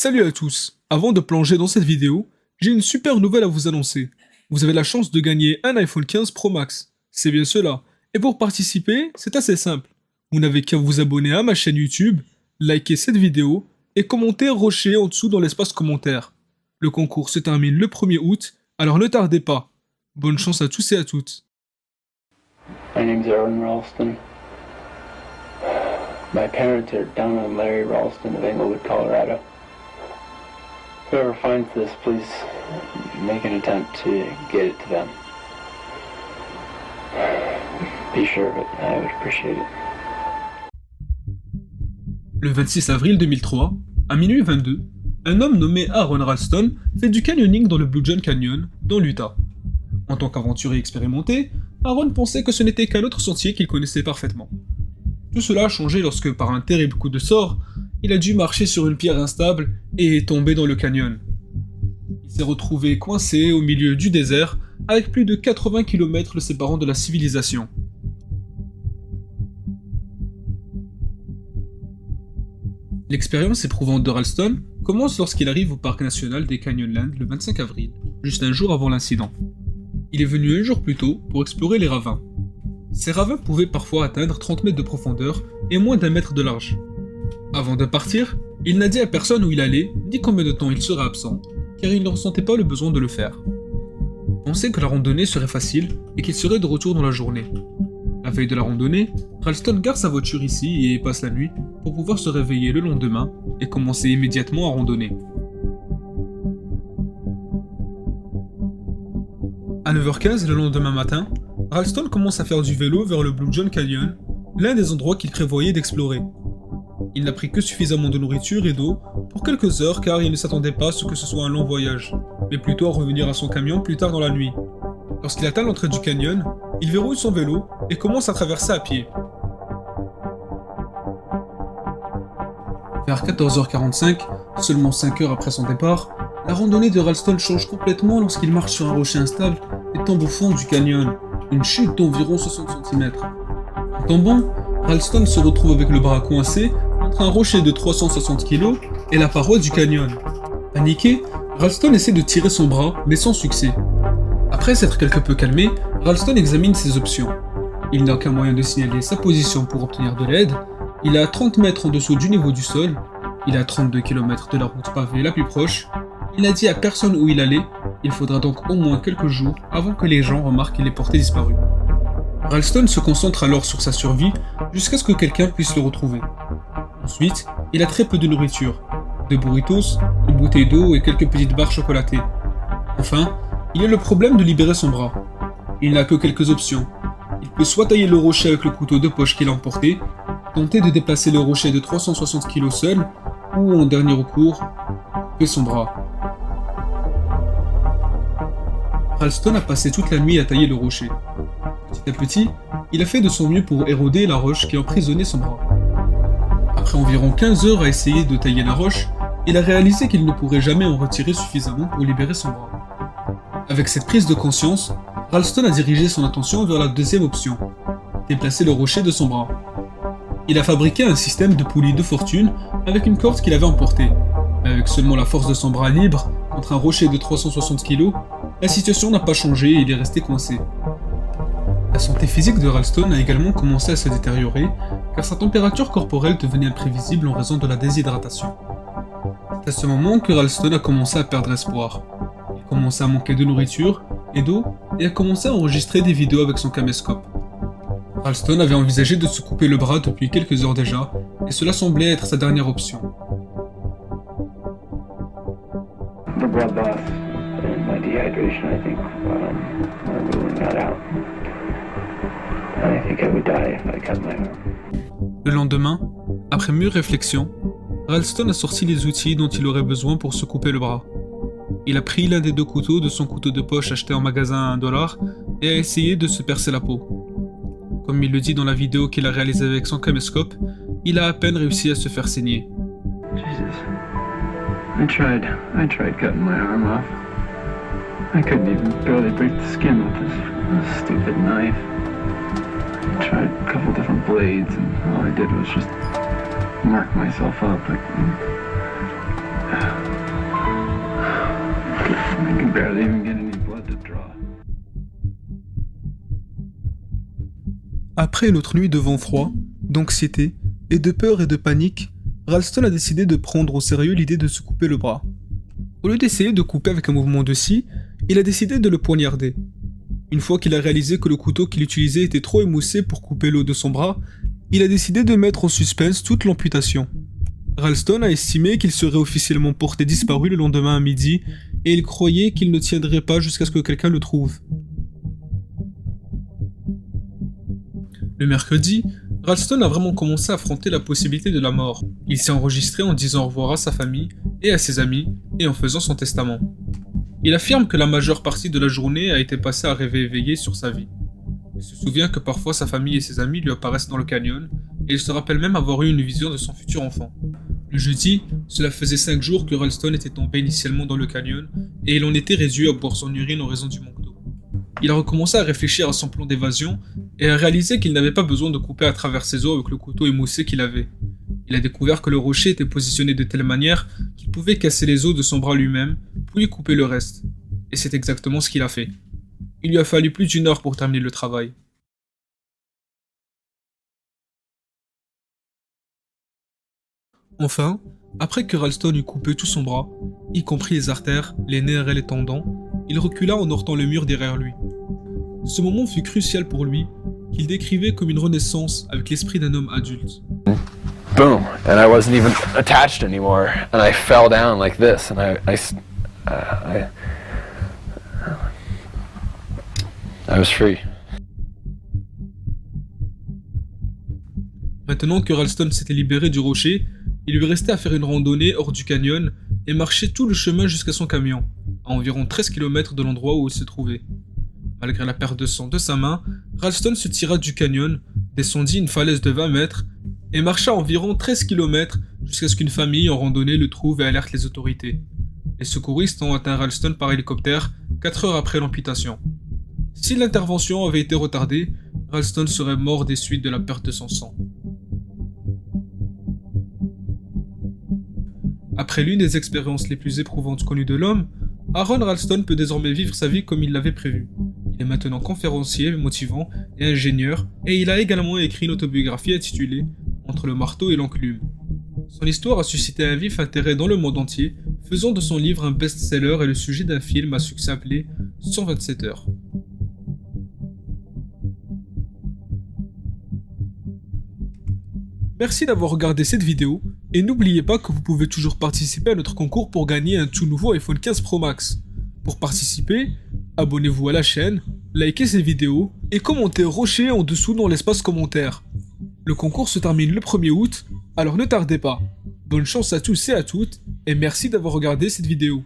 Salut à tous. Avant de plonger dans cette vidéo, j'ai une super nouvelle à vous annoncer. Vous avez la chance de gagner un iPhone 15 Pro Max. C'est bien cela. Et pour participer, c'est assez simple. Vous n'avez qu'à vous abonner à ma chaîne YouTube, liker cette vidéo et commenter Rocher en dessous dans l'espace commentaire. Le concours se termine le 1er août, alors ne tardez pas. Bonne chance à tous et à toutes. My name's Aaron Ralston. My parents are Donna and Larry Ralston of Englewood, Colorado. Whoever finds this, please make an attempt to get it to them. Be sure of it, I would appreciate it. Le 26 avril 2003, à minuit 22, un homme nommé Aaron Ralston fait du canyoning dans le Blue John Canyon, dans l'Utah. En tant qu'aventurier expérimenté, Aaron pensait que ce n'était qu'un autre sentier qu'il connaissait parfaitement. Tout cela a changé lorsque, par un terrible coup de sort, il a dû marcher sur une pierre instable et est tombé dans le canyon. Il s'est retrouvé coincé au milieu du désert, avec plus de 80 km le séparant de la civilisation. L'expérience éprouvante de Ralston commence lorsqu'il arrive au parc national des Canyonlands le 25 avril, juste un jour avant l'incident. Il est venu un jour plus tôt pour explorer les ravins. Ces ravins pouvaient parfois atteindre 30 mètres de profondeur et moins d'1 mètre de large. Avant de partir, il n'a dit à personne où il allait, ni combien de temps il serait absent, car il ne ressentait pas le besoin de le faire. Il pensait que la randonnée serait facile et qu'il serait de retour dans la journée. La veille de la randonnée, Ralston gare sa voiture ici et passe la nuit pour pouvoir se réveiller le lendemain et commencer immédiatement à randonner. À 9h15 le lendemain matin, Ralston commence à faire du vélo vers le Blue John Canyon, l'un des endroits qu'il prévoyait d'explorer. Il n'a pris que suffisamment de nourriture et d'eau pour quelques heures car il ne s'attendait pas à ce que ce soit un long voyage, mais plutôt à revenir à son camion plus tard dans la nuit. Lorsqu'il atteint l'entrée du canyon, il verrouille son vélo et commence à traverser à pied. Vers 14h45, seulement 5 heures après son départ, la randonnée de Ralston change complètement lorsqu'il marche sur un rocher instable et tombe au fond du canyon, une chute d'environ 60 cm. En tombant, Ralston se retrouve avec le bras coincé entre un rocher de 360 kg et la paroi du canyon. Paniqué, Ralston essaie de tirer son bras, mais sans succès. Après s'être quelque peu calmé, Ralston examine ses options. Il n'a aucun moyen de signaler sa position pour obtenir de l'aide, il est à 30 mètres en dessous du niveau du sol, il est à 32 km de la route pavée la plus proche, il n'a dit à personne où il allait, il faudra donc au moins quelques jours avant que les gens remarquent qu'il est porté disparu. Ralston se concentre alors sur sa survie jusqu'à ce que quelqu'un puisse le retrouver. Ensuite, il a très peu de nourriture, de burritos, une bouteille d'eau et quelques petites barres chocolatées. Enfin, il y a le problème de libérer son bras. Il n'a que quelques options. Il peut soit tailler le rocher avec le couteau de poche qu'il a emporté, tenter de déplacer le rocher de 360 kg seul, ou en dernier recours, couper son bras. Ralston a passé toute la nuit à tailler le rocher. Petit à petit, il a fait de son mieux pour éroder la roche qui emprisonnait son bras. Après environ 15 heures à essayer de tailler la roche, il a réalisé qu'il ne pourrait jamais en retirer suffisamment pour libérer son bras. Avec cette prise de conscience, Ralston a dirigé son attention vers la deuxième option, déplacer le rocher de son bras. Il a fabriqué un système de poulies de fortune avec une corde qu'il avait emportée, mais avec seulement la force de son bras libre contre un rocher de 360 kg, la situation n'a pas changé et il est resté coincé. La santé physique de Ralston a également commencé à se détériorer car sa température corporelle devenait imprévisible en raison de la déshydratation. C'est à ce moment que Ralston a commencé à perdre espoir. Il commençait à manquer de nourriture et d'eau et a commencé à enregistrer des vidéos avec son caméscope. Ralston avait envisagé de se couper le bras depuis quelques heures déjà et cela semblait être sa dernière option. The blood loss and my dehydration, I think, are ruling that out. I think I would die if I cut my arm. Le lendemain, après mûre réflexion, Ralston a sorti les outils dont il aurait besoin pour se couper le bras. Il a pris l'un des deux couteaux de son couteau de poche acheté en magasin à $1 et a essayé de se percer la peau. Comme il le dit dans la vidéo qu'il a réalisée avec son caméscope, il a à peine réussi à se faire saigner. Jesus. I tried cutting my arm off. I couldn't even barely break the skin with this stupid knife. I tried a couple different blades and all I did was just mark myself up. I'd even get any blood to draw. Après une autre nuit de vent froid, d'anxiété et de peur et de panique, Ralston a décidé de prendre au sérieux l'idée de se couper le bras. Au lieu d'essayer de couper avec un mouvement de scie, il a décidé de le poignarder. Une fois qu'il a réalisé que le couteau qu'il utilisait était trop émoussé pour couper l'os de son bras, il a décidé de mettre en suspense toute l'amputation. Ralston a estimé qu'il serait officiellement porté disparu le lendemain à midi et il croyait qu'il ne tiendrait pas jusqu'à ce que quelqu'un le trouve. Le mercredi, Ralston a vraiment commencé à affronter la possibilité de la mort. Il s'est enregistré en disant au revoir à sa famille et à ses amis et en faisant son testament. Il affirme que la majeure partie de la journée a été passée à rêver éveillé sur sa vie. Il se souvient que parfois sa famille et ses amis lui apparaissent dans le canyon et il se rappelle même avoir eu une vision de son futur enfant. Le jeudi, cela faisait 5 jours que Ralston était tombé initialement dans le canyon et il en était réduit à boire son urine en raison du manque d'eau. Il a recommencé à réfléchir à son plan d'évasion et a réalisé qu'il n'avait pas besoin de couper à travers ses os avec le couteau émoussé qu'il avait. Il a découvert que le rocher était positionné de telle manière qu'il pouvait casser les os de son bras lui-même, puis couper le reste. Et c'est exactement ce qu'il a fait. Il lui a fallu plus d'1 heure pour terminer le travail. Enfin, après que Ralston eut coupé tout son bras, y compris les artères, les nerfs et les tendons, il recula en heurtant le mur derrière lui. Ce moment fut crucial pour lui, qu'il décrivait comme une renaissance avec l'esprit d'un homme adulte. Boom, and I wasn't even attached anymore, and I fell down like this, and I was free. Maintenant que Ralston s'était libéré du rocher, il lui restait à faire une randonnée hors du canyon et marcher tout le chemin jusqu'à son camion, à environ 13 km de l'endroit où il se trouvait. Malgré la perte de sang de sa main, Ralston se tira du canyon, descendit une falaise de 20 mètres et marcha environ 13 km jusqu'à ce qu'une famille en randonnée le trouve et alerte les autorités. Les secouristes ont atteint Ralston par hélicoptère 4 heures après l'amputation. Si l'intervention avait été retardée, Ralston serait mort des suites de la perte de son sang. Après l'une des expériences les plus éprouvantes connues de l'homme, Aaron Ralston peut désormais vivre sa vie comme il l'avait prévu. Il est maintenant conférencier motivant et ingénieur, et il a également écrit une autobiographie intitulée « Entre le marteau et l'enclume ». Son histoire a suscité un vif intérêt dans le monde entier, faisant de son livre un best-seller et le sujet d'un film à succès appelé « 127 heures ». Merci d'avoir regardé cette vidéo, et n'oubliez pas que vous pouvez toujours participer à notre concours pour gagner un tout nouveau iPhone 15 Pro Max. Pour participer, abonnez-vous à la chaîne, likez cette vidéo et commentez Rocher en dessous dans l'espace commentaire. Le concours se termine le 1er août, alors ne tardez pas. Bonne chance à tous et à toutes, et merci d'avoir regardé cette vidéo.